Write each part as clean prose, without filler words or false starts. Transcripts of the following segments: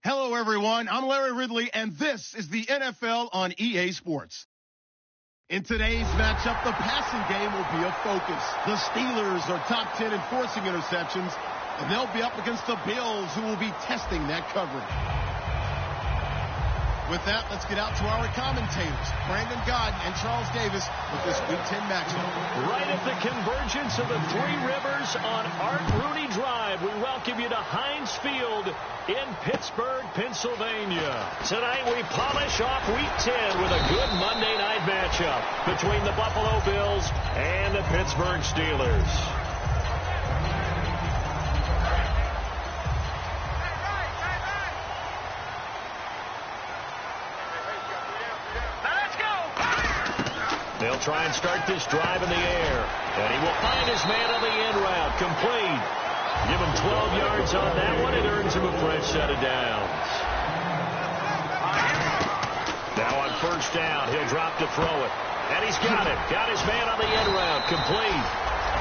Hello, everyone. I'm Larry Ridley, and this is the NFL on EA Sports. In today's matchup, the passing game will be a focus. The Steelers are top 10 in forcing interceptions, and they'll be up against the Bills, who will be testing that coverage. With that, let's get out to our commentators, Brandon Godden and Charles Davis, with this Week 10 matchup. Right at the convergence of the Three Rivers on Art Rooney Drive, we welcome you to Heinz Field in Pittsburgh, Pennsylvania. Tonight we polish off Week 10 with a good Monday night matchup between the Buffalo Bills and the Pittsburgh Steelers. They'll try and start this drive in the air. And he will find his man on the end route. Complete. Give him 12 yards on that one. It earns him a fresh set of downs. Now on first down, he'll drop to throw it. And he's got it. Got his man on the end route. Complete.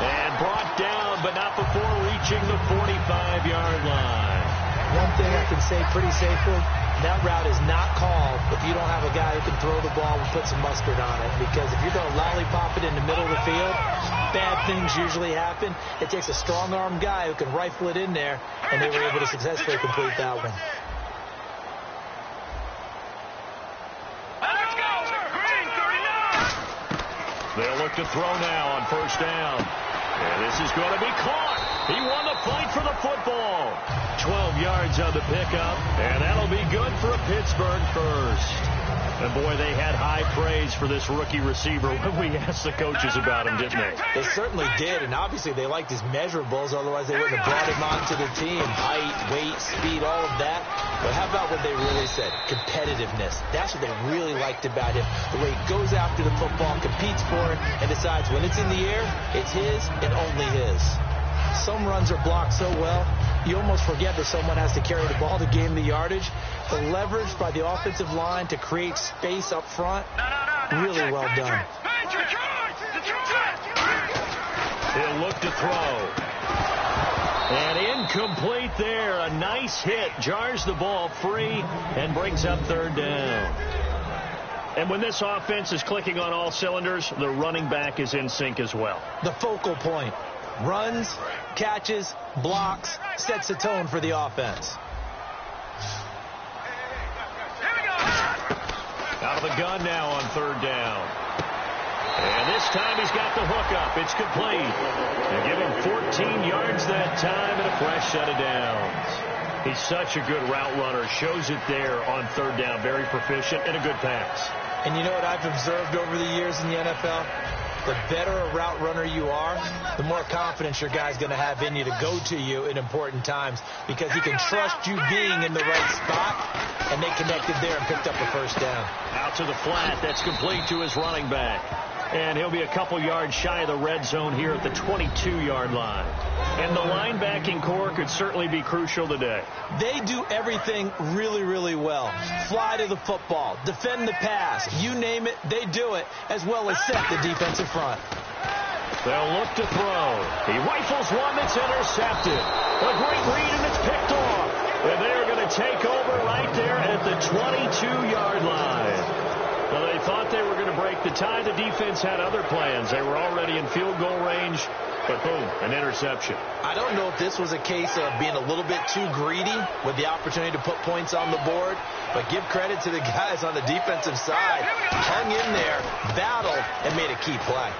And brought down, but not before reaching the 45-yard line. One thing I can say pretty safely, that route is not called if you don't have a guy who can throw the ball and put some mustard on it. Because if you're going to lollipop it in the middle of the field, bad things usually happen. It takes a strong-armed guy who can rifle it in there, and they were able to successfully complete that one. They'll look to throw now on first down. And this is going to be caught. He won the fight for the football. 12 yards on the pickup, and that'll be good for a Pittsburgh first. And, boy, they had high praise for this rookie receiver when we asked the coaches about him, didn't they? They certainly did, and obviously they liked his measurables, otherwise they wouldn't have brought him onto the team. Height, weight, speed, all of that. But how about what they really said? Competitiveness. That's what they really liked about him. The way he goes after the football, competes for it, and decides when it's in the air, it's his and only his. Some runs are blocked so well, you almost forget that someone has to carry the ball to gain the yardage. The leverage by the offensive line to create space up front, really well done. He'll look to throw. And incomplete there. A nice hit. Jars the ball free and brings up third down. And when this offense is clicking on all cylinders, the running back is in sync as well. The focal point. Runs, catches, blocks, sets the tone for the offense. Out of the gun now on third down. And this time he's got the hook up. It's complete. They give him 14 yards that time and a fresh set of downs. He's such a good route runner. Shows it there on third down. Very proficient and a good pass. And you know what I've observed over the years in the NFL? The better a route runner you are, the more confidence your guy's going to have in you to go to you in important times because he can trust you being in the right spot, and they connected there and picked up a first down. Out to the flat. That's complete to his running back. And he'll be a couple yards shy of the red zone here at the 22-yard line. And the linebacking core could certainly be crucial today. They do everything really, really well. Fly to the football, defend the pass, you name it, they do it, as well as set the defensive front. They'll look to throw. He rifles one that's intercepted. A great read, and it's picked off. And they're going to take over right there at the 22-yard line. Well, they thought they were going to break the tie. The defense had other plans. They were already in field goal range, but boom, an interception. I don't know if this was a case of being a little bit too greedy with the opportunity to put points on the board, but give credit to the guys on the defensive side. Hung in there, battled, and made a key play.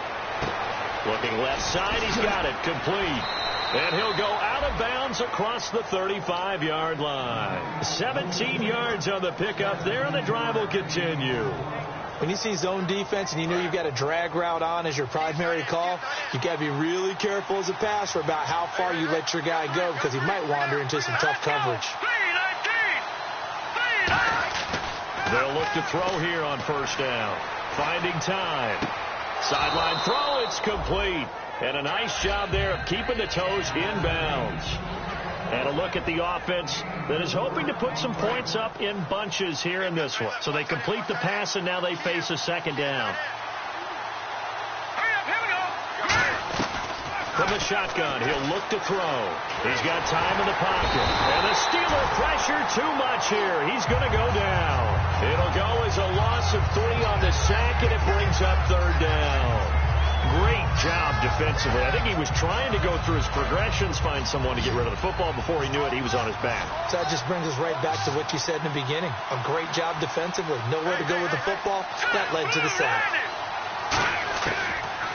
Looking left side, he's got it, complete. And he'll go out of bounds across the 35-yard line. 17 yards on the pickup there, and the drive will continue. When you see zone defense and you know you've got a drag route on as your primary call, you got to be really careful as a passer about how far you let your guy go because he might wander into some tough coverage. They'll look to throw here on first down. Finding time. Sideline throw, it's complete. And a nice job there of keeping the toes inbounds. And a look at the offense that is hoping to put some points up in bunches here in this one. So they complete the pass, and now they face a second down. From the shotgun. He'll look to throw. He's got time in the pocket. And the Steeler pressure too much here. He's going to go down. It'll go as a loss of 3 on the sack, and it brings up third down. Great job defensively. I think he was trying to go through his progressions, find someone to get rid of the football. Before he knew it, he was on his back. So that just brings us right back to what you said in the beginning. A great job defensively. Nowhere to go with the football. That led to the sack.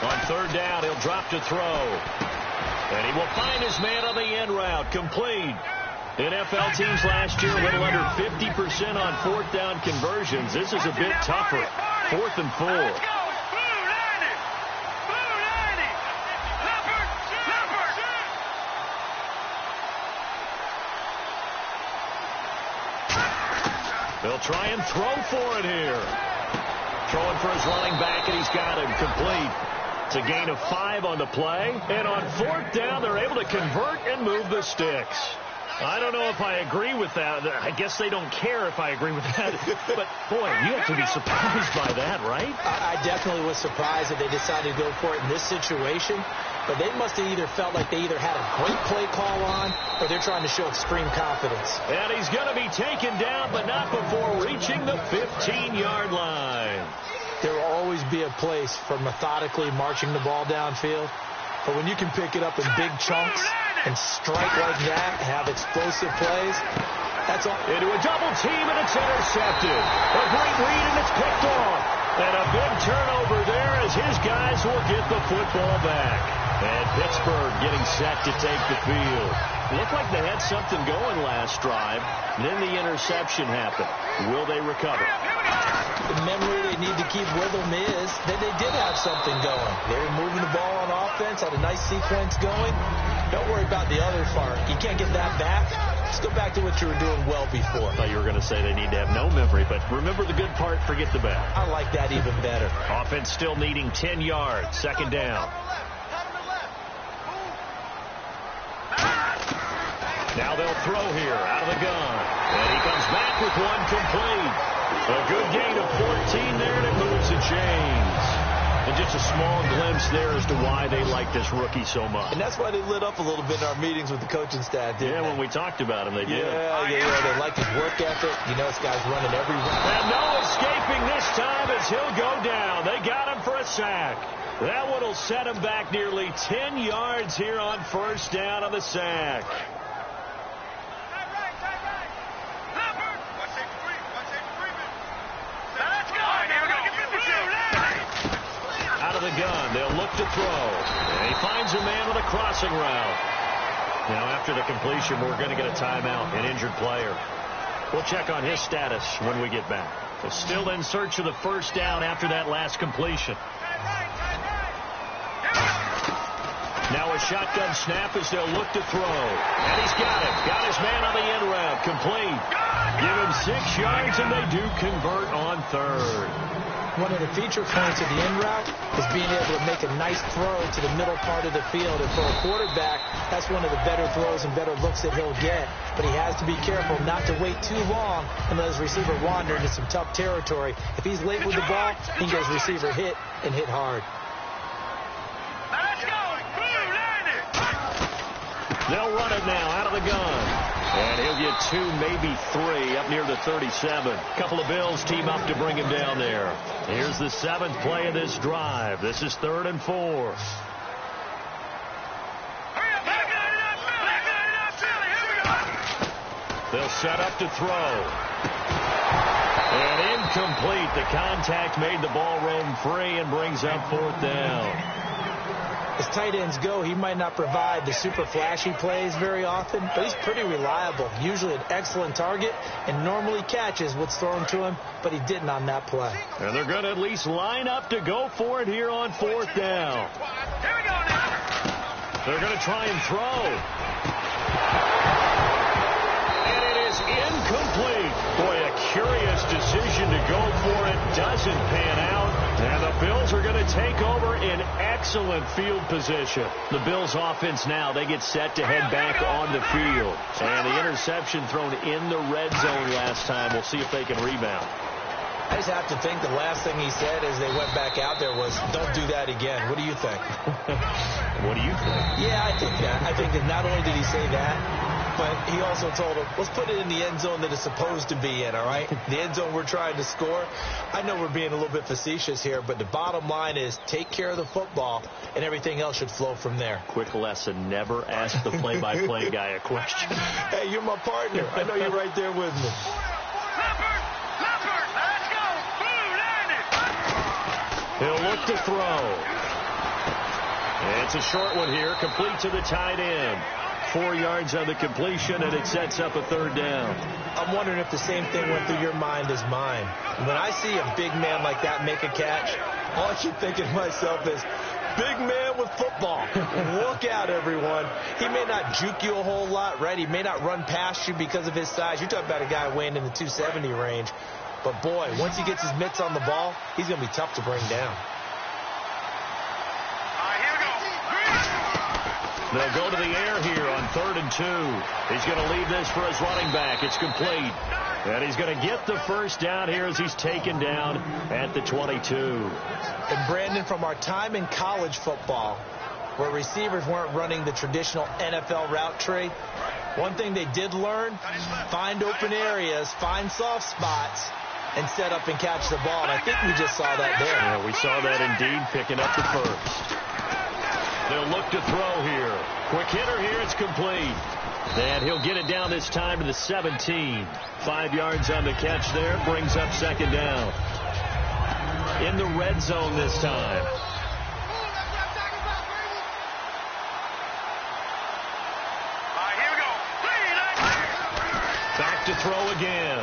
On third down, he'll drop to throw. And he will find his man on the end route. Complete. NFL teams last year a little under 50% on fourth down conversions. This is a bit tougher. 4th and 4. They'll try and throw for it here. Throwing for his running back, and he's got him complete. It's a gain of 5 on the play. And on 4th down, they're able to convert and move the sticks. I don't know if I agree with that. I guess they don't care if I agree with that. But, boy, you have to be surprised by that, right? I definitely was surprised that they decided to go for it in this situation. But they must have either felt like they either had a great play call on or they're trying to show extreme confidence. And he's going to be taken down, but not before reaching the 15-yard line. There will always be a place for methodically marching the ball downfield. But when you can pick it up in big chunks and strike like that, have explosive plays, that's all. Into a double team, and it's intercepted. A great read, and it's picked off. And a big turnover there as his guys will get the football back. And Pittsburgh getting set to take the field. Looked like they had something going last drive. Then the interception happened. Will they recover? The memory they need to keep with them is that they did have something going. They were moving the ball on offense, had a nice sequence going. Don't worry about the other part. You can't get that back. Just go back to what you were doing well before. I thought you were going to say they need to have no memory, but remember the good part, forget the bad. I like that even better. Offense still needing 10 yards. 2nd down. Now they'll throw here out of the gun. And he comes back with one complete. A good gain of 14 there, and it moves the chains. And just a small glimpse there as to why they like this rookie so much. And that's why they lit up a little bit in our meetings with the coaching staff, didn't they? When we talked about him, they did. Yeah, they like his work ethic. You know, this guy's running every round. And no escaping this time as he'll go down. They got him for a sack. That one will set him back nearly 10 yards here on 1st down on the sack. Out of the gun, they'll look to throw. And he finds a man with a crossing route. Now, after the completion, we're going to get a timeout, an injured player. We'll check on his status when we get back. They're still in search of the 1st down after that last completion. Now a shotgun snap as they'll look to throw. And he's got it. Got his man on the end route. Complete. Give him 6 yards, and they do convert on 3rd. One of the feature points of the in route is being able to make a nice throw to the middle part of the field. And for a quarterback, that's one of the better throws and better looks that he'll get. But he has to be careful not to wait too long and let his receiver wander into some tough territory. If he's late with the ball, he goes receiver hit and hit hard. They'll run it now out of the gun. And he'll get 2, maybe 3, up near the 37. A couple of Bills team up to bring him down there. Here's the 7th play of this drive. This is 3rd and 4. They'll set up to throw. And incomplete. The contact made the ball roam free and brings up 4th down. As tight ends go, he might not provide the super flashy plays very often, but he's pretty reliable. Usually an excellent target and normally catches what's thrown to him, but he didn't on that play. And they're going to at least line up to go for it here on 4th down. They're going to try and throw. And it is incomplete. Boy, a curious decision to go for it. Doesn't pan out. And the Bills are going to take over in excellent field position. The Bills offense now, they get set to head back on the field. And the interception thrown in the red zone last time. We'll see if they can rebound. I just have to think the last thing he said as they went back out there was, don't do that again. What do you think? What do you think? Yeah, I think that. I think that not only did he say that, but he also told him, let's put it in the end zone that it's supposed to be in, all right? The end zone we're trying to score. I know we're being a little bit facetious here, but the bottom line is take care of the football, and everything else should flow from there. Quick lesson, never ask the play-by-play guy a question. Hey, you're my partner. I know you're right there with me. He'll look to throw. It's a short one here, complete to the tight end. 4 yards on the completion, and it sets up a third down. I'm wondering if the same thing went through your mind as mine. When I see a big man like that make a catch, all I keep thinking to myself is, big man with football. Look out, everyone. He may not juke you a whole lot, right? He may not run past you because of his size. You're talking about a guy weighing in the 270 range. But, boy, once he gets his mitts on the ball, he's going to be tough to bring down. They'll go to the air here on 3rd and 2. He's going to leave this for his running back. It's complete. And he's going to get the first down here as he's taken down at the 22. And, Brandon, from our time in college football, where receivers weren't running the traditional NFL route tree, one thing they did learn, find open areas, find soft spots, and set up and catch the ball. And I think we just saw that there. Yeah, we saw that indeed, picking up the first. They'll look to throw here. Quick hitter here, it's complete. And he'll get it down this time to the 17. 5 yards on the catch there, brings up second down. In the red zone this time. Back to throw again.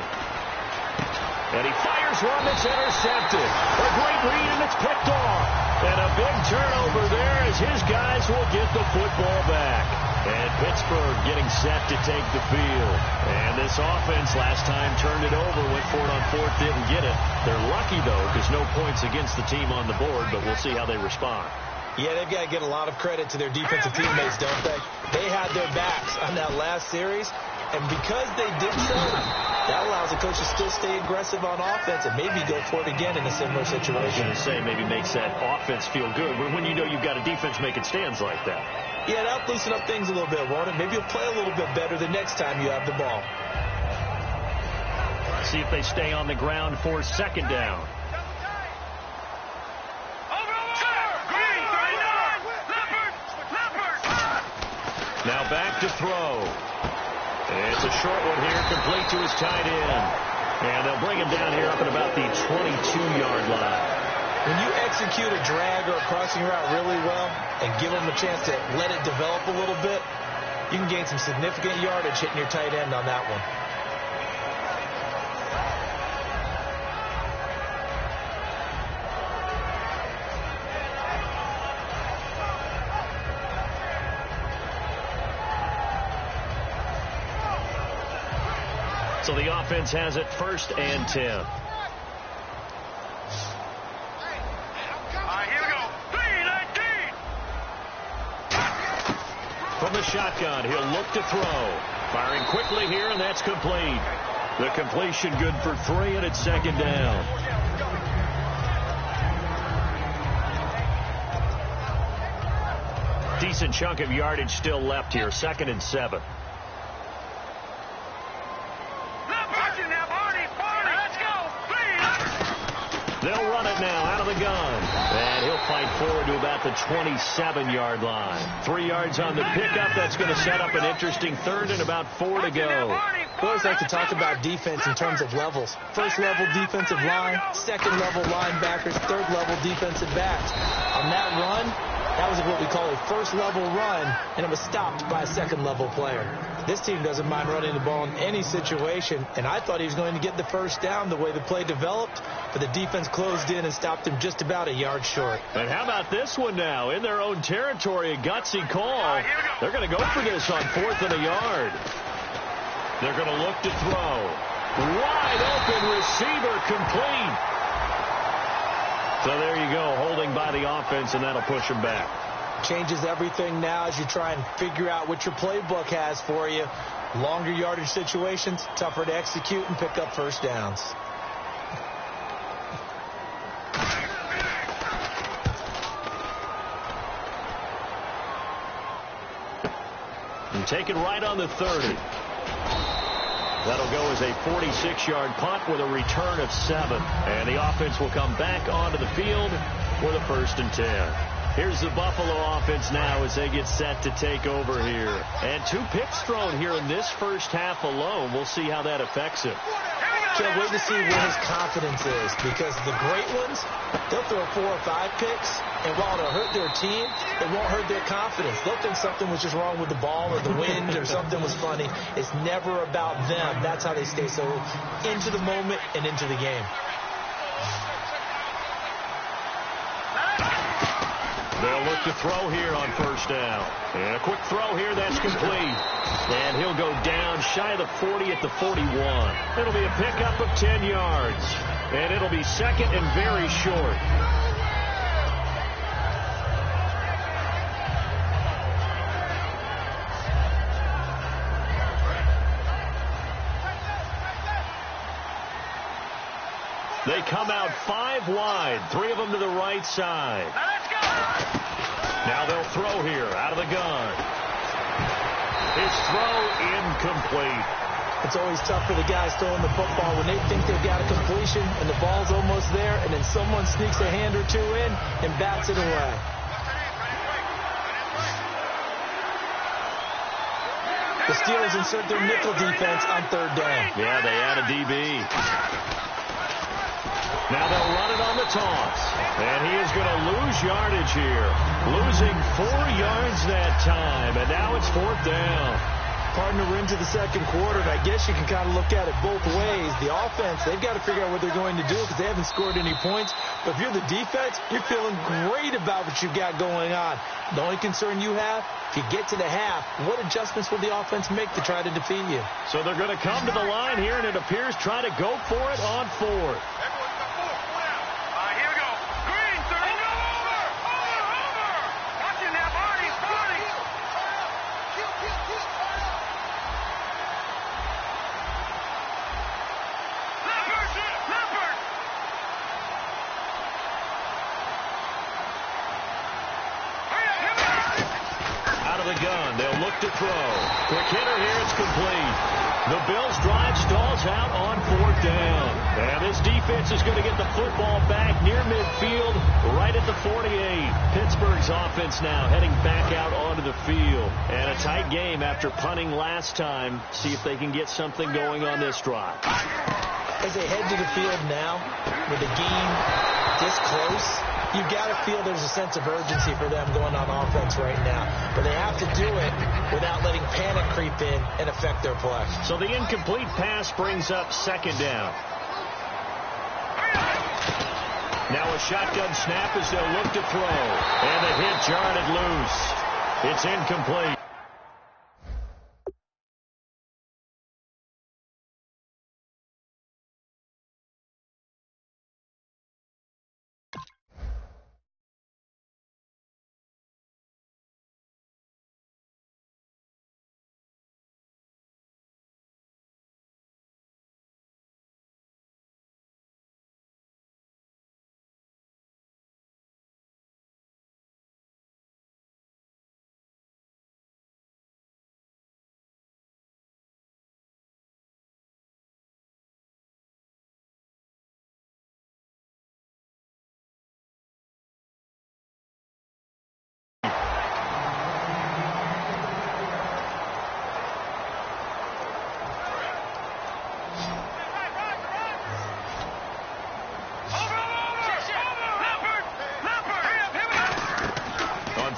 And he fires one that's intercepted. A great read, and it's picked off. And a big turnover there as his guys will get the football back. And Pittsburgh getting set to take the field. And this offense last time turned it over, went for it on 4th, didn't get it. They're lucky, though, because no points against the team on the board, but we'll see how they respond. Yeah, they've got to get a lot of credit to their defensive teammates, don't they? They had their backs on that last series, and because they did so, that allows the coach to still stay aggressive on offense and maybe go for it again in a similar situation. I was going to say, maybe makes that offense feel good, but when you know you've got a defense making stands like that. Yeah, that'll loosen up things a little bit, won't it? Maybe you'll play a little bit better the next time you have the ball. See if they stay on the ground for second down. Now back to throw. It's a short one here, complete to his tight end. And they'll bring him down here up at about the 22-yard line. When you execute a drag or a crossing route really well and give them a chance to let it develop a little bit, you can gain some significant yardage hitting your tight end on that one. So the offense has it 1st and 10. From the shotgun, he'll look to throw. Firing quickly here, and that's complete. The completion good for 3, and it's second down. Decent chunk of yardage still left here, 2nd and 7. They'll run it now out of the gun. And he'll fight forward to about the 27-yard line. 3 yards on the pickup. That's going to set up an interesting 3rd and about 4 to go. We always like to talk about defense in terms of levels. 1st level defensive line, 2nd level linebackers, 3rd level defensive backs. On that run, that was what we call a 1st level run, and it was stopped by a 2nd level player. This team doesn't mind running the ball in any situation, and I thought he was going to get the first down the way the play developed, but the defense closed in and stopped him just about a yard short. And how about this one now? In their own territory, a gutsy call. They're going to go for this on 4th and a yard. They're going to look to throw. Wide open receiver, complete. So there you go, holding by the offense, and that'll push him back. Changes everything now as you try and figure out what your playbook has for you. Longer yardage situations, tougher to execute and pick up first downs. taken right on the 30. That'll go as a 46-yard punt with a return of 7. And the offense will come back onto the field for the 1st and 10. Here's the Buffalo offense now as they get set to take over here. And 2 picks thrown here in this first half alone. We'll see how that affects him. Can't wait to see where his confidence is, because the great ones, they'll throw 4 or 5 picks, and while it'll hurt their team, it won't hurt their confidence. They'll think something was just wrong with the ball or the wind or something was funny. It's never about them. That's how they stay so into the moment and into the game. They'll look to throw here on 1st down. And a quick throw here, that's complete. And he'll go down shy of the 40 at the 41. It'll be a pickup of 10 yards. And it'll be 2nd and very short. They come out 5 wide, 3 of them to the right side. Now they'll throw here out of the gun. His throw incomplete. It's always tough for the guys throwing the football when they think they've got a completion and the ball's almost there, and then someone sneaks a hand or 2 in and bats it away. The Steelers insert their nickel defense on 3rd down. Yeah, they add a DB. Now they'll run it on the toss. And he is going to lose yardage here. Losing 4 yards that time. And now it's 4th down. Partner into the 2nd quarter, and I guess you can kind of look at it both ways. The offense, they've got to figure out what they're going to do because they haven't scored any points. But if you're the defense, you're feeling great about what you've got going on. The only concern you have, if you get to the half, what adjustments will the offense make to try to defeat you? So they're going to come to the line here, and it appears try to go for it on 4th. To throw. Quick hitter here, it's complete. The Bills' drive stalls out on 4th down. And this defense is going to get the football back near midfield, right at the 48. Pittsburgh's offense now heading back out onto the field. And a tight game after punting last time. See if they can get something going on this drive. As they head to the field now, with the game this close, you've got to feel there's a sense of urgency for them going on offense right now. But they have to do it without letting panic creep in and affect their play. So the incomplete pass brings up 2nd down. Now a shotgun snap as they'll look to throw. And the hit jarred loose. It's incomplete.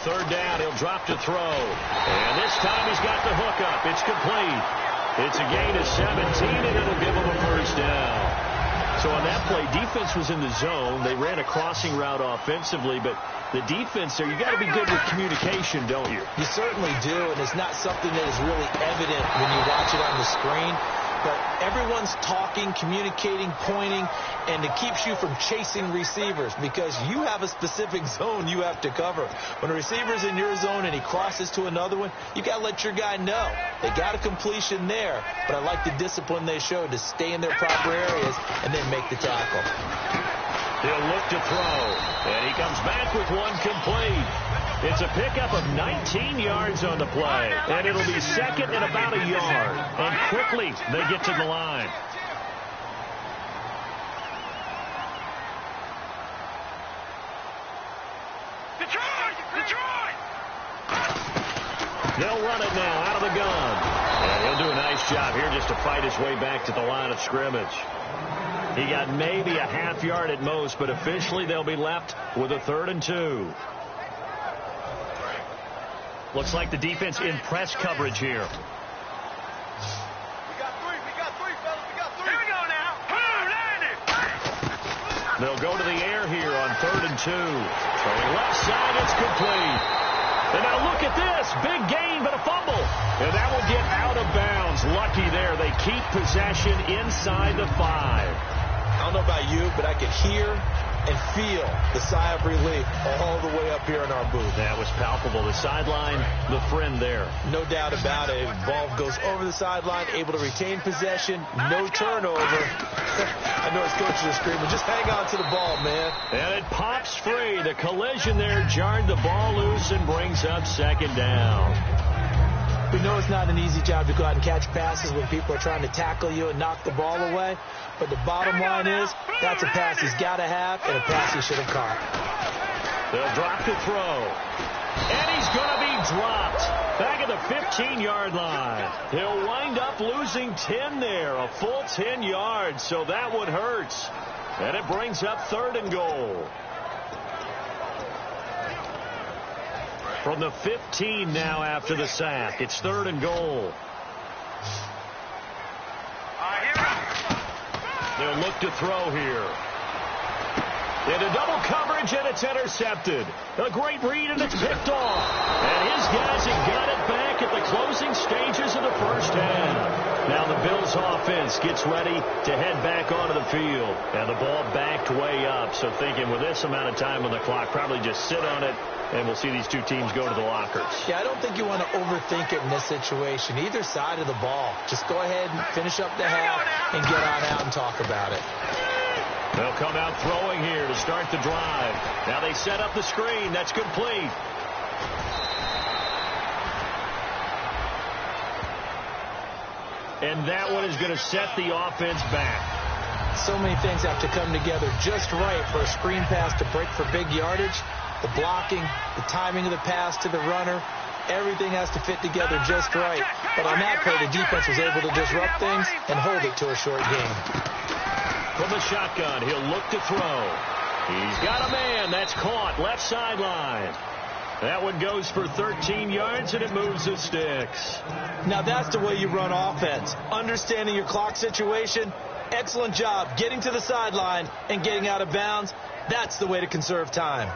Third down, he'll drop to throw. And this time he's got the hook up. It's complete. It's a gain of 17, and it'll give him a 1st down. So on that play, defense was in the zone. They ran a crossing route offensively, but the defense there, you got to be good with communication, don't you? You certainly do, and it's not something that is really evident when you watch it on the screen. But everyone's talking, communicating, pointing, and it keeps you from chasing receivers because you have a specific zone you have to cover. When a receiver's in your zone and he crosses to another one, you got to let your guy know. They got a completion there, but I like the discipline they showed to stay in their proper areas and then make the tackle. He'll look to throw, and he comes back with one complete. It's a pickup of 19 yards on the play, and it'll be second and about a yard. And quickly, they get to the line. They'll run it now out of the gun. And he'll do a nice job here just to fight his way back to the line of scrimmage. He got maybe a half yard at most, but officially they'll be left with a 3rd and 2. Looks like the defense in press coverage here. We got three, fellas. We got 3. Here we go now. They'll go to the air here on 3rd and 2. Throwing left side, it's complete. And now look at this. Big gain, but a fumble. And that will get out of bounds. Lucky there. They keep possession inside the 5. I don't know about you, but I could hear and feel the sigh of relief all the way up here in our booth. That was palpable. The sideline, the friend there. No doubt about it. Ball goes over the sideline, able to retain possession, no turnover. I know his coaches are screaming, just hang on to the ball, man. And it pops free. The collision there jarred the ball loose and brings up 2nd down. We know it's not an easy job to go out and catch passes when people are trying to tackle you and knock the ball away. But the bottom line is, that's a pass he's got to have and a pass he should have caught. They'll drop the throw. And he's going to be dropped. Back at the 15-yard line. He'll wind up losing 10 there, a full 10 yards. So that one hurts. And it brings up 3rd and goal. From the 15 now after the sack. It's 3rd and goal. They'll look to throw here. Into double coverage, and it's intercepted. A great read, and it's picked off. And his guys have got it back at the closing stages of the first half. Now the Bills offense gets ready to head back onto the field. And the ball backed way up. So thinking with this amount of time on the clock, probably just sit on it, and we'll see these two teams go to the lockers. Yeah, I don't think you want to overthink it in this situation. Either side of the ball. Just go ahead and finish up the half and get on out and talk about it. They'll come out throwing here to start the drive. Now they set up the screen. That's complete. And that one is going to set the offense back. So many things have to come together just right for a screen pass to break for big yardage. The blocking, the timing of the pass to the runner, everything has to fit together just right. But on that play, the defense was able to disrupt things and hold it to a short game. From the shotgun, he'll look to throw. He's got a man. That's caught. Left sideline. That one goes for 13 yards, and it moves the sticks. Now that's the way you run offense. Understanding your clock situation. Excellent job getting to the sideline and getting out of bounds. That's the way to conserve time.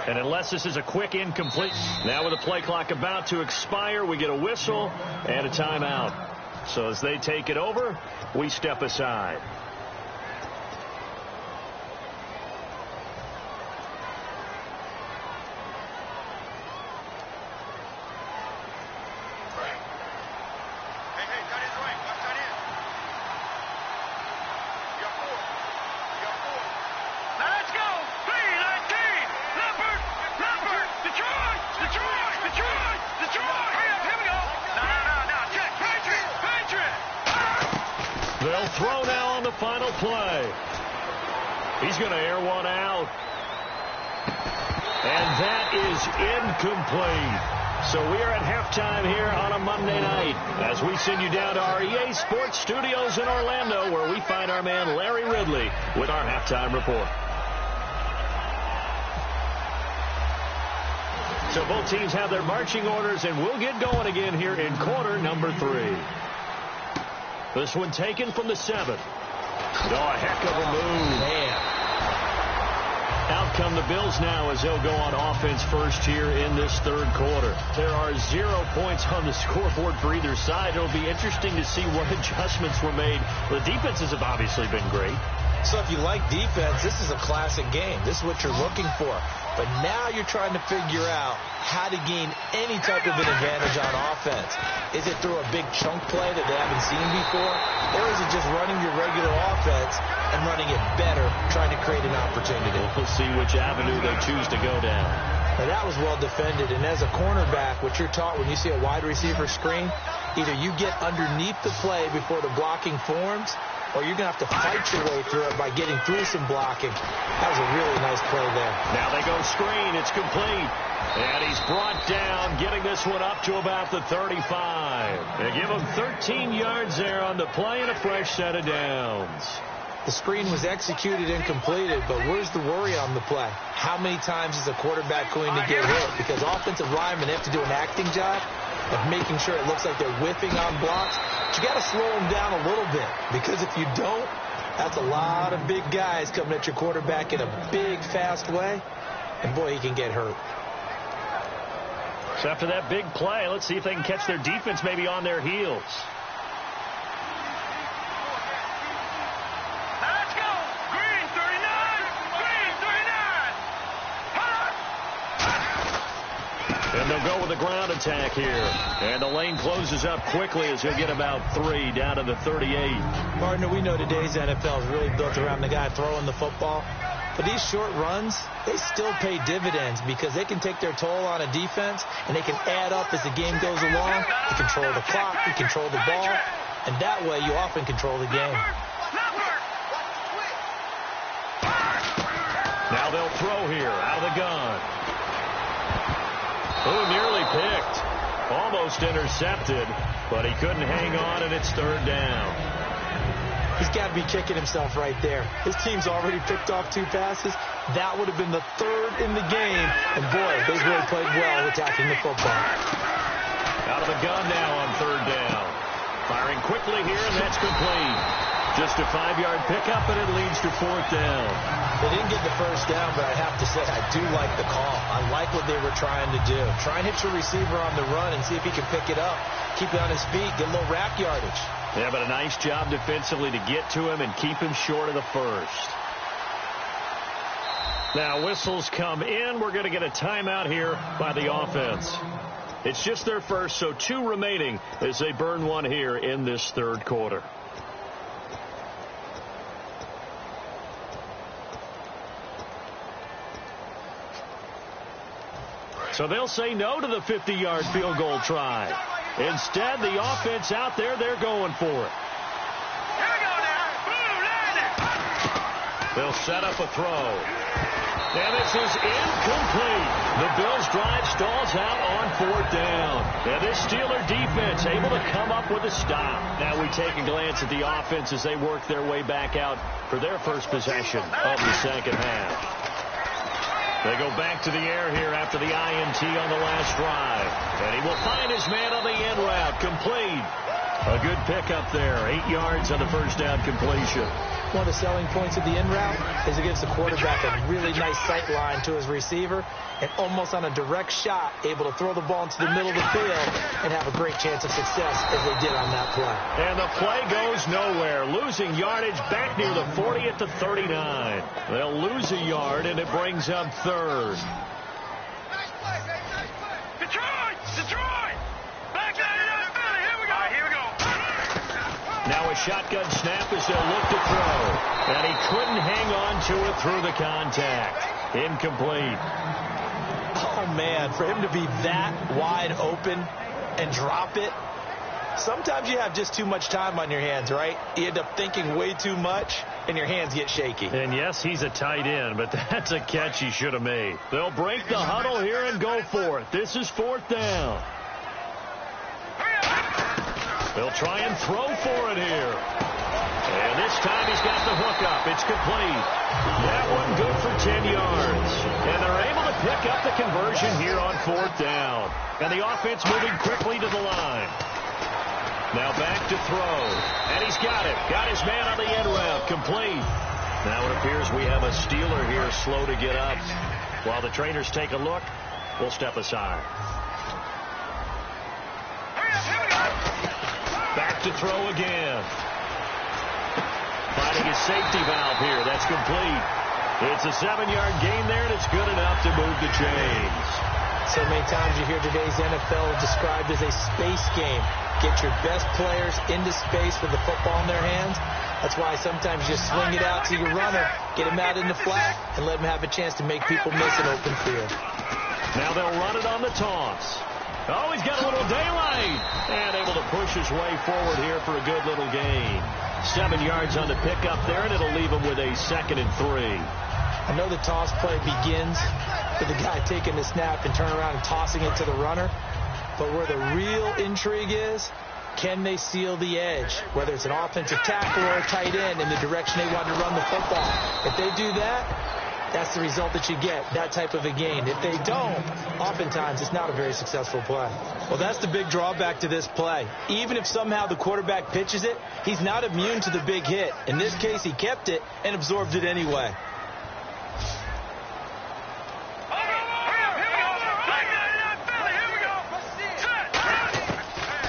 And unless this is a quick incomplete, now with the play clock about to expire, we get a whistle and a timeout. So as they take it over, we step aside. They'll throw now on the final play. He's going to air one out. And that is incomplete. So we are at halftime here on a Monday night as we send you down to our EA Sports Studios in Orlando, where we find our man Larry Ridley with our halftime report. So both teams have their marching orders, and we'll get going again here in quarter number 3. This one taken from the 7th. Oh, a heck of a move. Man. Out come the Bills now as they'll go on offense first here in this third quarter. There are 0 points on the scoreboard for either side. It'll be interesting to see what adjustments were made. The defenses have obviously been great. So if you like defense, this is a classic game. This is what you're looking for. But now you're trying to figure out how to gain any type of an advantage on offense. Is it through a big chunk play that they haven't seen before? Or is it just running your regular offense and running it better, trying to create an opportunity? We'll see which avenue they choose to go down. Now that was well defended. And as a cornerback, what you're taught when you see a wide receiver screen, either you get underneath the play before the blocking forms, or you're going to have to fight your way through it by getting through some blocking. That was a really nice play there. Now they go screen. It's complete. And he's brought down, getting this one up to about the 35. They give him 13 yards there on the play and a fresh set of downs. The screen was executed and completed, but where's the worry on the play? How many times is a quarterback going to get hit? Because offensive linemen have to do an acting job of making sure it looks like they're whiffing on blocks. But you got to slow them down a little bit, because if you don't, that's a lot of big guys coming at your quarterback in a big, fast way. And, boy, he can get hurt. So after that big play, let's see if they can catch their defense maybe on their heels. Let's go. Green 39. Green 39. And they'll go with a ground attack here. And the lane closes up quickly as he'll get about 3 down to the 38. Partner, we know today's NFL is really built around the guy throwing the football. But these short runs, they still pay dividends because they can take their toll on a defense, and they can add up as the game goes along. You control the clock, you control the ball, and that way you often control the game. Now they'll throw here out of the gun. Oh, nearly picked. Almost intercepted, but he couldn't hang on, and it's 3rd down. He's got to be kicking himself right there. His team's already picked off 2 passes. That would have been the 3rd in the game. And, boy, they've really played well attacking the football. Out of the gun now on 3rd down. Firing quickly here, and that's complete. Just a 5-yard pickup, and it leads to 4th down. They didn't get the 1st down, but I have to say I do like the call. I like what they were trying to do. Try and hit your receiver on the run and see if he can pick it up. Keep it on his feet, get a little wrap yardage. Yeah, but a nice job defensively to get to him and keep him short of the 1st. Now whistles come in. We're going to get a timeout here by the offense. It's just their first, so 2 remaining as they burn one here in this 3rd quarter. So they'll say no to the 50-yard field goal try. Instead, the offense out there, they're going for it. Here we go now. Boom, land it. They'll set up a throw. And this is incomplete. The Bills' drive stalls out on 4th down. And this Steeler defense able to come up with a stop. Now we take a glance at the offense as they work their way back out for their first possession of the 2nd half. They go back to the air here after the INT on the last drive. And he will find his man on the in route. Complete. A good pickup there. 8 yards on the 1st down completion. One of the selling points of the in route is it gives the quarterback a really nice sight line to his receiver, and almost on a direct shot, able to throw the ball into the middle of the field and have a great chance of success as they did on that play. And the play goes nowhere. Losing yardage back near the 40 at the 39. They'll lose a yard, and it brings up 3rd. Detroit! Back out of that Philly. Here we go. All right, here we go. Now a shotgun snap as they'll look to throw. And he couldn't hang on to it through the contact. Incomplete. Oh, man, for him to be that wide open and drop it, sometimes you have just too much time on your hands, right? You end up thinking way too much, and your hands get shaky. And, yes, he's a tight end, but that's a catch he should have made. They'll break the huddle here and go for it. This is 4th down. They'll try and throw for it here. And this time he's got the hook up. It's complete. That one good for 10 yards. And they're able to pick up the conversion here on 4th down. And the offense moving quickly to the line. Now back to throw. And he's got it. Got his man on the end route. Complete. Now it appears we have a Steeler here slow to get up. While the trainers take a look, we'll step aside. Back to throw again. 5 providing his safety valve here. That's complete. It's a 7-yard gain there, and it's good enough to move the chains. So many times you hear today's NFL described as a space game. Get your best players into space with the football in their hands. That's why sometimes you just swing it out to your runner, get him out in the flat, and let him have a chance to make people miss an open field. Now they'll run it on the toss. Oh, he's got a little daylight. And able to push his way forward here for a good little gain. 7 yards on the pickup there, and it'll leave him with a 2nd and 3. I know the toss play begins with the guy taking the snap and turning around and tossing it to the runner. But where the real intrigue is, can they seal the edge? Whether it's an offensive tackle or a tight end in the direction they want to run the football. If they do that, that's the result that you get, that type of a gain. If they don't, oftentimes it's not a very successful play. Well, that's the big drawback to this play. Even if somehow the quarterback pitches it, he's not immune to the big hit. In this case, he kept it and absorbed it anyway.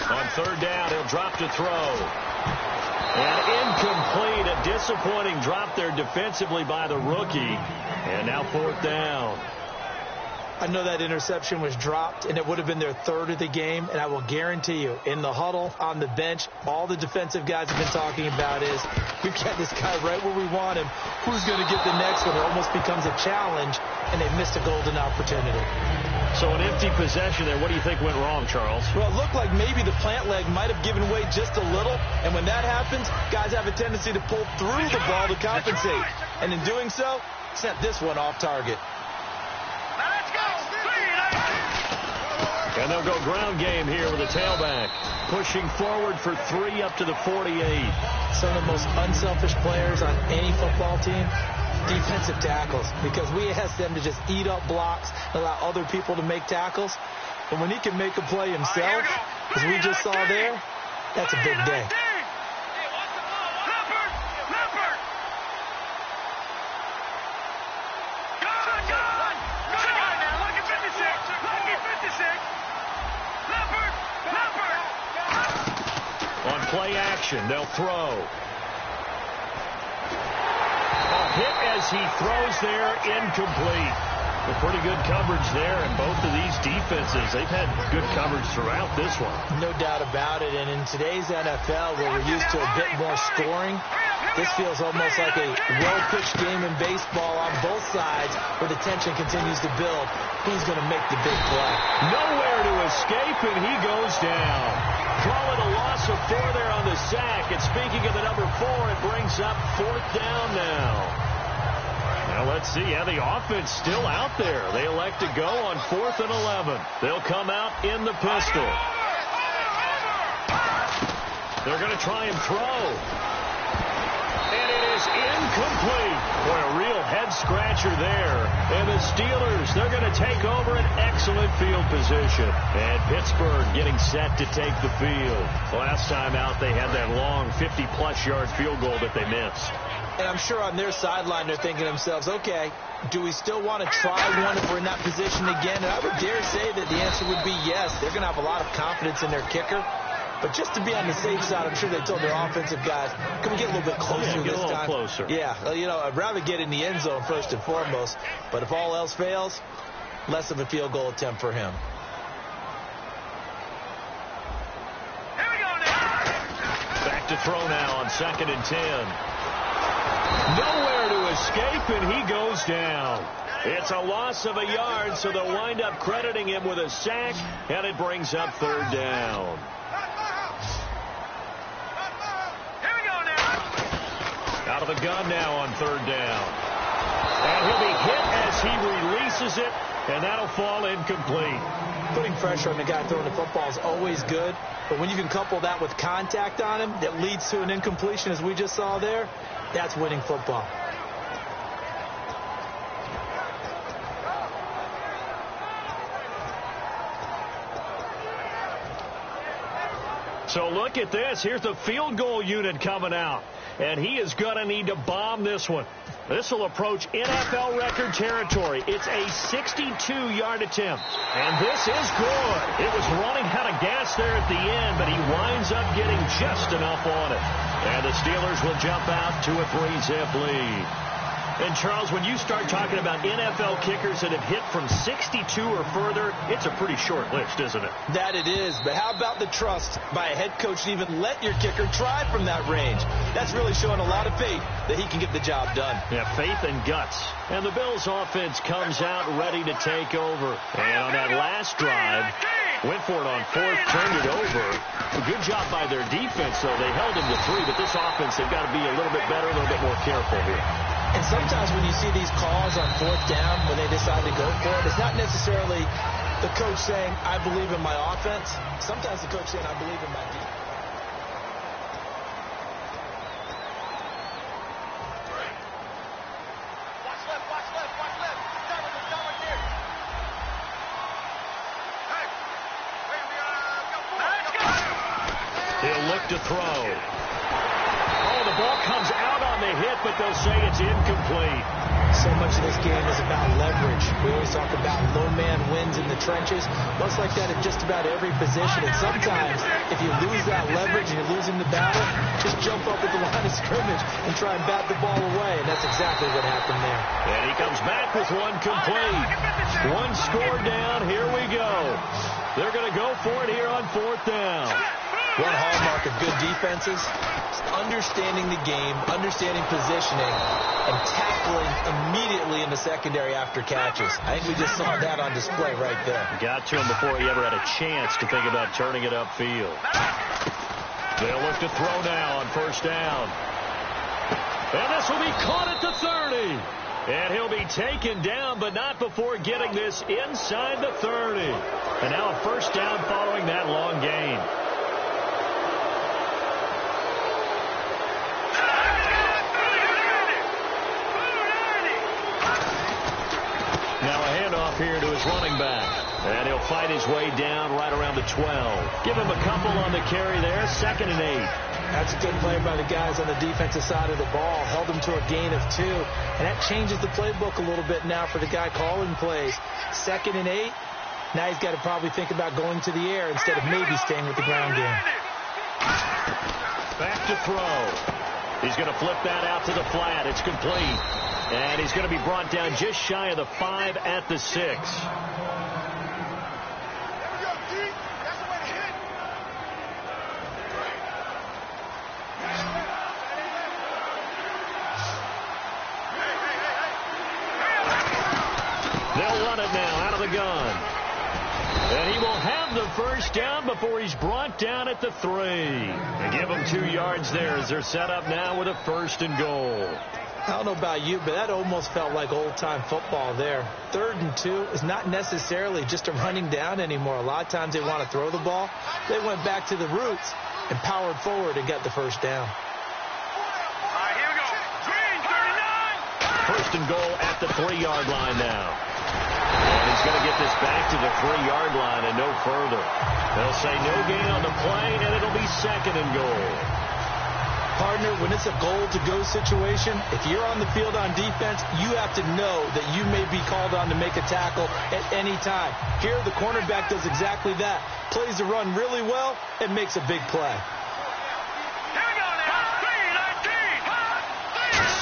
On 3rd down, he'll drop to throw. And incomplete. A disappointing drop there defensively by the rookie. And now 4th down. I know that interception was dropped, and it would have been their 3rd of the game. And I will guarantee you, in the huddle, on the bench, all the defensive guys have been talking about is, we've got this guy right where we want him. Who's going to get the next one? It almost becomes a challenge, and they've missed a golden opportunity. So an empty possession there. What do you think went wrong, Charles? Well, it looked like maybe the plant leg might have given way just a little. And when that happens, guys have a tendency to pull through the ball to compensate. And in doing so, sent this one off target. And they'll go ground game here with a tailback. Pushing forward for 3 up to the 48. Some of the most unselfish players on any football team, defensive tackles, because we ask them to just eat up blocks, allow other people to make tackles. But when he can make a play himself, as we just saw there, that's a big day. On play action, they'll throw. A hit as he throws there, incomplete. A pretty good coverage there, and both of these defenses, they've had good coverage throughout this one. No doubt about it, and in today's NFL, where we're used to a bit more scoring, this feels almost like a well-pitched game in baseball on both sides, where the tension continues to build. Who's going to make the big play? Nowhere to escape, and he goes down. Calling a loss of 4 there on the sack. And speaking of the number 4, it brings up 4th down now. Now let's see how the offense still out there. They elect to go on 4th and 11. They'll come out in the pistol. They're going to try and throw. And it is incomplete. Boy, a real head-scratcher there. And the Steelers, they're going to take over an excellent field position. And Pittsburgh getting set to take the field. Last time out, they had that long 50-plus yard field goal that they missed. And I'm sure on their sideline, they're thinking to themselves, okay, do we still want to try one if we're in that position again? And I would dare say that the answer would be yes. They're going to have a lot of confidence in their kicker. But just to be on the safe side, I'm sure they told their offensive guys, can we get a little bit closer this time? Closer. Yeah, you know, I'd rather get in the end zone first and foremost. But if all else fails, less of a field goal attempt for him. Here we go now. Back to throw now on 2nd and 10. Nowhere to escape, and he goes down. It's a loss of a yard, so they'll wind up crediting him with a sack, and it brings up 3rd down. Out of the gun now on 3rd down. And he'll be hit as he releases it, and that'll fall incomplete. Putting pressure on the guy throwing the football is always good, but when you can couple that with contact on him that leads to an incompletion, as we just saw there, that's winning football. So look at this. Here's the field goal unit coming out. and he is going to need to bomb this one. This will approach NFL record territory. It's a 62-yard attempt, and this is good. It was running out of gas there at the end, but he winds up getting just enough on it. And the Steelers will jump out to a 3-zip lead. And, Charles, when you start talking about NFL kickers that have hit from 62 or further, it's a pretty short list, isn't it? That it is. But how about the trust by a head coach to even let your kicker try from that range? That's really showing a lot of faith that he can get the job done. Yeah, faith and guts. And the Bills' offense comes out ready to take over. And on that last drive, went for it on fourth, turned it over. A good job by their defense, though. They held him to 3, but this offense, they've got to be a little bit better, a little bit more careful here. And sometimes when you see these calls on fourth down, when they decide to go for it, it's not necessarily the coach saying, I believe in my offense. Sometimes the coach saying, I believe in my defense. Watch left, watch left, watch left. Stop right there. Hey, let's go. He'll look to throw. Oh, the ball comes out on the hit, but they'll say it's incomplete. So much of this game is about leverage. We always talk about low man wins in the trenches. Most like that in just about every position. And sometimes, if you lose that leverage and you're losing the battle, just jump up at the line of scrimmage and try and bat the ball away. And that's exactly what happened there. And he comes back with one complete. One score down. Here we go. They're going to go for it here on fourth down. One hallmark of good defenses is understanding the game, understanding positioning, and tackling immediately in the secondary after catches. I think we just saw that on display right there. Got to him before he ever had a chance to think about turning it upfield. They'll look to throw now on first down. And this will be caught at the 30. And he'll be taken down, but not before getting this inside the 30. And now a first down following that long gain. Now a handoff here to his running back. And he'll fight his way down right around the 12. Give him a couple on the carry there. 2nd and 8. That's a good play by the guys on the defensive side of the ball. Held them to a gain of 2. And that changes the playbook a little bit now for the guy calling plays. 2nd and 8. Now he's got to probably think about going to the air instead of maybe staying with the ground game. Back to throw. He's going to flip that out to the flat. It's complete. And he's going to be brought down just shy of the 5 at the 6. They'll run it now out of the gun. And he will have the first down before he's brought down at the 3. They give him 2 yards there as they're set up now with a 1st and goal. I don't know about you, but that almost felt like old-time football there. 3rd and 2 is not necessarily just a running down anymore. A lot of times they want to throw the ball. They went back to the roots and powered forward and got the first down. All right, here we go. Green, 39. 1st and goal at the 3-yard line now. And he's going to get this back to the 3-yard line and no further. They'll say no gain on the play, and it'll be 2nd and goal. Partner, when it's a goal-to-go situation, if you're on the field on defense, you have to know that you may be called on to make a tackle at any time. Here, the cornerback does exactly that. Plays the run really well and makes a big play. Here we go now.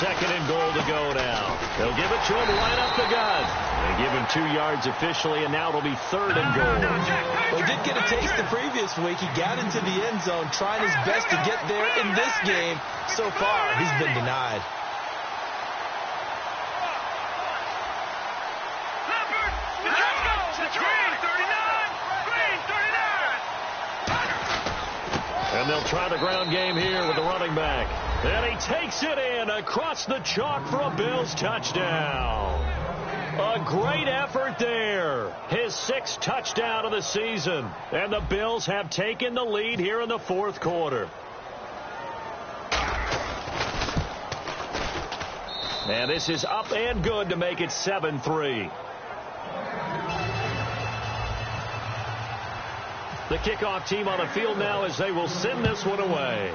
2nd and goal to go now. They'll give it to him right up the gut. They give him 2 yards officially, and now it'll be 3rd and goal. Well, he did get a taste the previous week. He got into the end zone, trying his best to get there in this game. So far, he's been denied. Let's go. Green, 39. And they'll try the ground game here with the running back. And he takes it in across the chalk for a Bills touchdown. A great effort there. His 6th touchdown of the season. And the Bills have taken the lead here in the 4th quarter. And this is up and good to make it 7-3. The kickoff team on the field now as they will send this one away.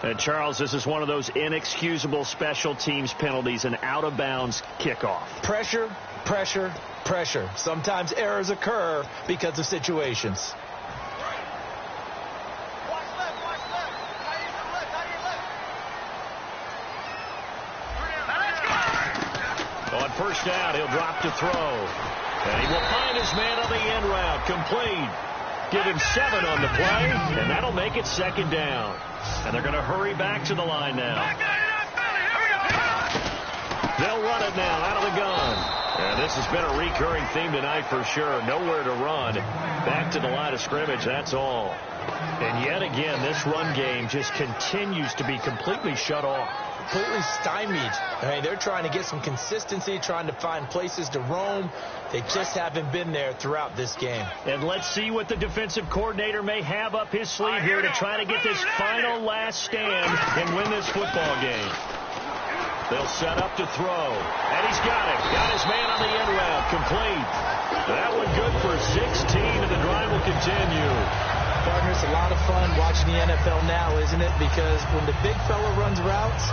And Charles, this is one of those inexcusable special teams penalties, an out-of-bounds kickoff. Pressure, pressure, pressure. Sometimes errors occur because of situations. On first down, he'll drop to throw. And he will find his man on the end route. Complete. Give him 7 on the play, and that'll make it second down. And they're going to hurry back to the line now. They'll run it now out of the gun. And this has been a recurring theme tonight for sure. Nowhere to run. Back to the line of scrimmage, that's all. And yet again, this run game just continues to be completely shut off. Completely stymied. I mean, they're trying to get some consistency, trying to find places to roam. They just haven't been there throughout this game. And let's see what the defensive coordinator may have up his sleeve here to try to get this final last stand and win this football game. They'll set up to throw. And he's got it. Got his man on the end route. Complete. That one good for 16, and the drive will continue. Partner, it's a lot of fun watching the NFL now, isn't it? Because when the big fella runs routes,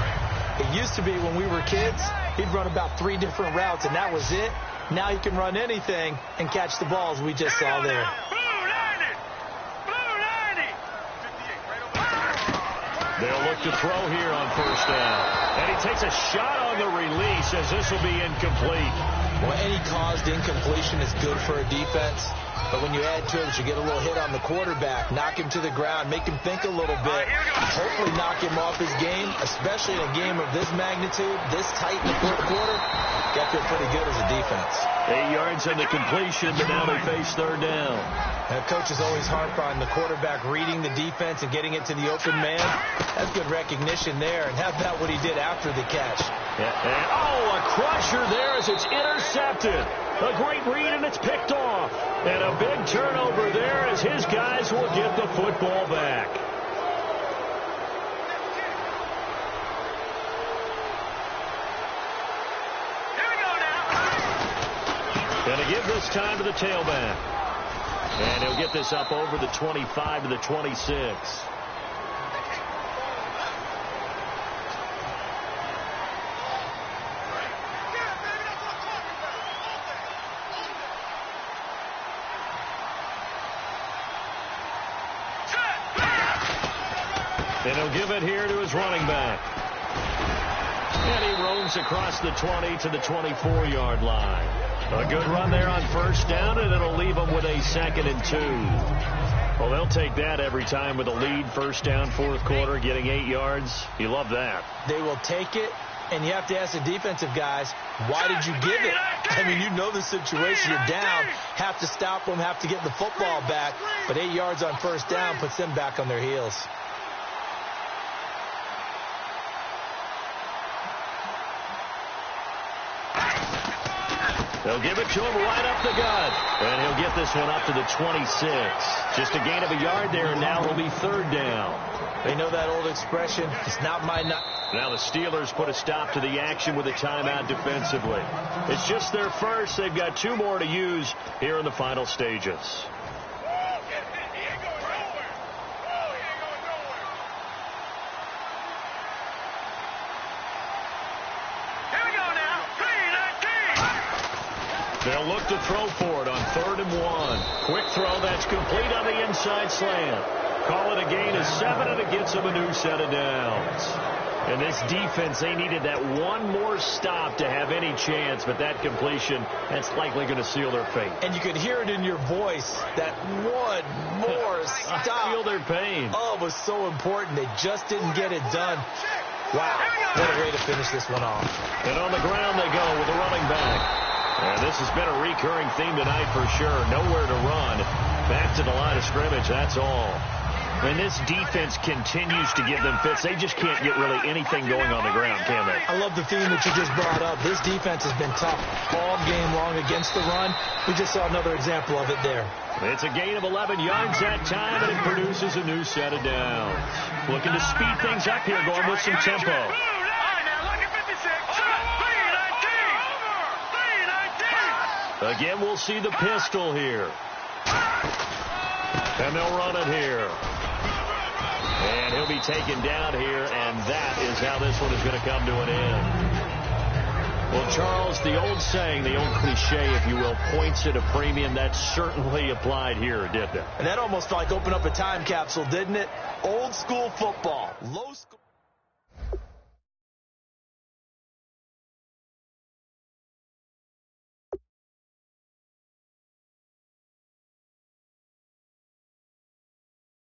it used to be when we were kids, he'd run about 3 different routes, and that was it. Now he can run anything and catch the balls we just saw there. They'll look to throw here on first down. And he takes a shot on the release as this will be incomplete. Well, any caused incompletion is good for a defense. But when you add to it, you get a little hit on the quarterback, knock him to the ground, make him think a little bit, hopefully knock him off his game, especially in a game of this magnitude, this tight in the fourth quarter. Got to feel pretty good as a defense. 8 yards on the completion, but now they face third down. Now, coaches always harp on the quarterback reading the defense and getting it to the open man. That's good recognition there. And how about what he did after the catch? And a crusher there as it's intercepted. A great read, and it's picked off. And a big turnover there as his guys will get the football back. Going to give this time to the tailback. And he'll get this up over the 25 to the 26. And he'll give it here to his running back. And he roams across the 20 to the 24-yard line. A good run there on first down, and it'll leave them with a 2nd and 2. Well, they'll take that every time with a lead, first down, fourth quarter, getting 8 yards. You love that. They will take it, and you have to ask the defensive guys, why did you give it? I mean, you know the situation. You're down, have to stop them, have to get the football back. But 8 yards on first down puts them back on their heels. They'll give it to him right up the gut. And he'll get this one up to the 26. Just a gain of a yard there, and now it'll be third down. They know that old expression, it's not my night. Now the Steelers put a stop to the action with a timeout defensively. It's just their first. They've got 2 more to use here in the final stages. They'll look to throw for it on 3rd and 1. Quick throw, that's complete on the inside slant. Call it a gain of 7, and it gets them a new set of downs. And this defense, they needed that one more stop to have any chance, but that completion, that's likely going to seal their fate. And you could hear it in your voice, that one more stop. I feel their pain. Oh, it was so important. They just didn't get it done. Wow, what a way to finish this one off. And on the ground they go with the running back. And this has been a recurring theme tonight for sure. Nowhere to run. Back to the line of scrimmage, that's all. And this defense continues to give them fits. They just can't get really anything going on the ground, can they? I love the theme that you just brought up. This defense has been tough all game long against the run. We just saw another example of it there. It's a gain of 11 yards that time, and it produces a new set of downs. Looking to speed things up here, going with some tempo. Again, we'll see the pistol here. And they'll run it here. And he'll be taken down here, and that is how this one is going to come to an end. Well, Charles, the old saying, the old cliche, if you will, points at a premium, that certainly applied here, didn't it? And that almost felt like opened up a time capsule, didn't it? Old school football. Low school.